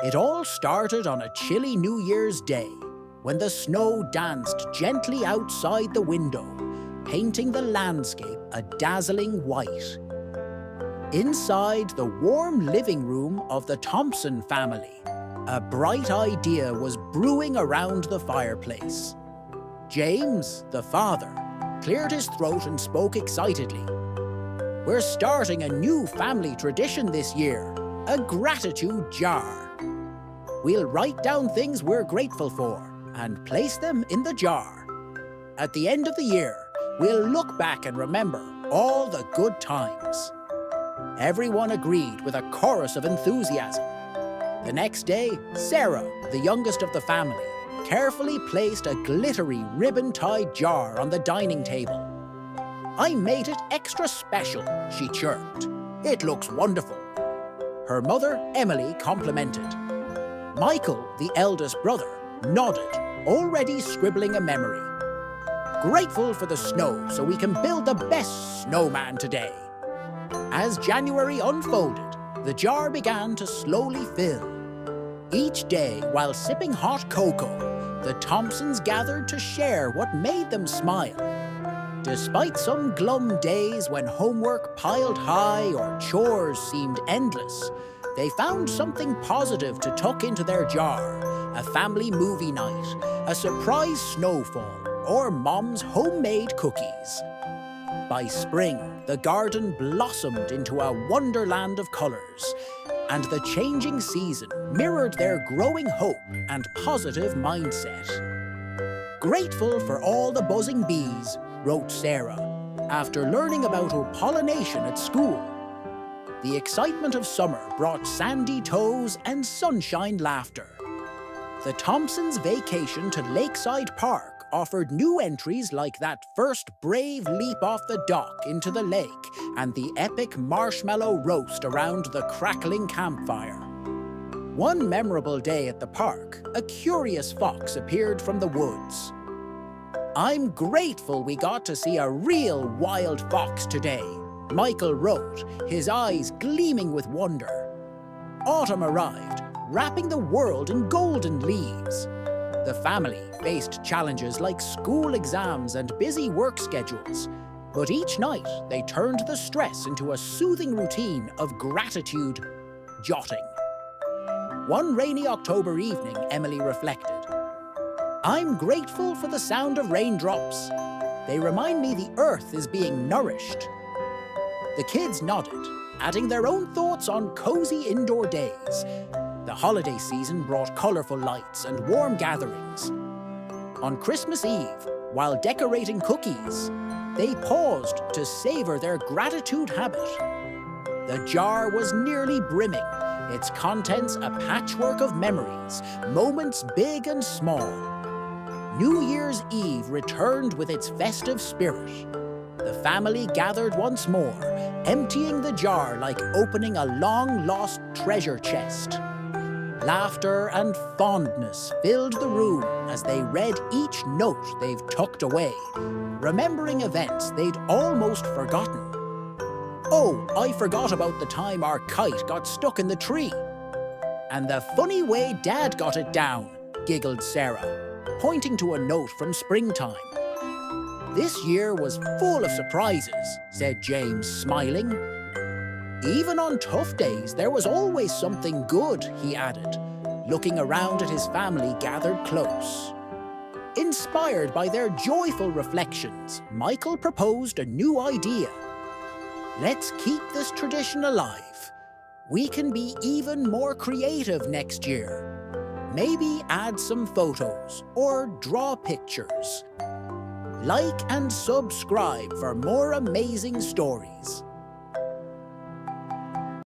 It all started on a chilly New Year's Day, when the snow danced gently outside the window, painting the landscape a dazzling white. Inside the warm living room of the Thompson family, a bright idea was brewing around the fireplace. James, the father, cleared his throat and spoke excitedly. "We're starting a new family tradition this year, a gratitude jar. We'll write down things we're grateful for and place them in the jar. At the end of the year, we'll look back and remember all the good times." Everyone agreed with a chorus of enthusiasm. The next day, Sarah, the youngest of the family, carefully placed a glittery ribbon-tied jar on the dining table. "I made it extra special," she chirped. "It looks wonderful." Her mother, Emily, complimented. Michael, the eldest brother, nodded, already scribbling a memory. "Grateful for the snow so we can build the best snowman today." As January unfolded, the jar began to slowly fill. Each day, while sipping hot cocoa, the Thompsons gathered to share what made them smile. Despite some glum days when homework piled high or chores seemed endless, they found something positive to tuck into their jar: a family movie night, a surprise snowfall, or Mom's homemade cookies. By spring, the garden blossomed into a wonderland of colours, and the changing season mirrored their growing hope and positive mindset. "Grateful for all the buzzing bees," wrote Sarah, after learning about pollination at school. The excitement of summer brought sandy toes and sunshine laughter. The Thompsons' vacation to Lakeside Park offered new entries like that first brave leap off the dock into the lake and the epic marshmallow roast around the crackling campfire. One memorable day at the park, a curious fox appeared from the woods. "I'm grateful we got to see a real wild fox today," Michael wrote, his eyes gleaming with wonder. Autumn arrived, wrapping the world in golden leaves. The family faced challenges like school exams and busy work schedules, but each night they turned the stress into a soothing routine of gratitude jotting. One rainy October evening, Emily reflected, "I'm grateful for the sound of raindrops. They remind me the earth is being nourished." The kids nodded, adding their own thoughts on cozy indoor days. The holiday season brought colourful lights and warm gatherings. On Christmas Eve, while decorating cookies, they paused to savour their gratitude habit. The jar was nearly brimming, its contents a patchwork of memories, moments big and small. New Year's Eve returned with its festive spirit. The family gathered once more, emptying the jar like opening a long-lost treasure chest. Laughter and fondness filled the room as they read each note they've tucked away, remembering events they'd almost forgotten. "Oh, I forgot about the time our kite got stuck in the tree. And the funny way Dad got it down," giggled Sarah, pointing to a note from springtime. "This year was full of surprises," said James, smiling. "Even on tough days, there was always something good," he added, looking around at his family gathered close. Inspired by their joyful reflections, Michael proposed a new idea. "Let's keep this tradition alive. We can be even more creative next year. Maybe add some photos or draw pictures. Like and subscribe for more amazing stories."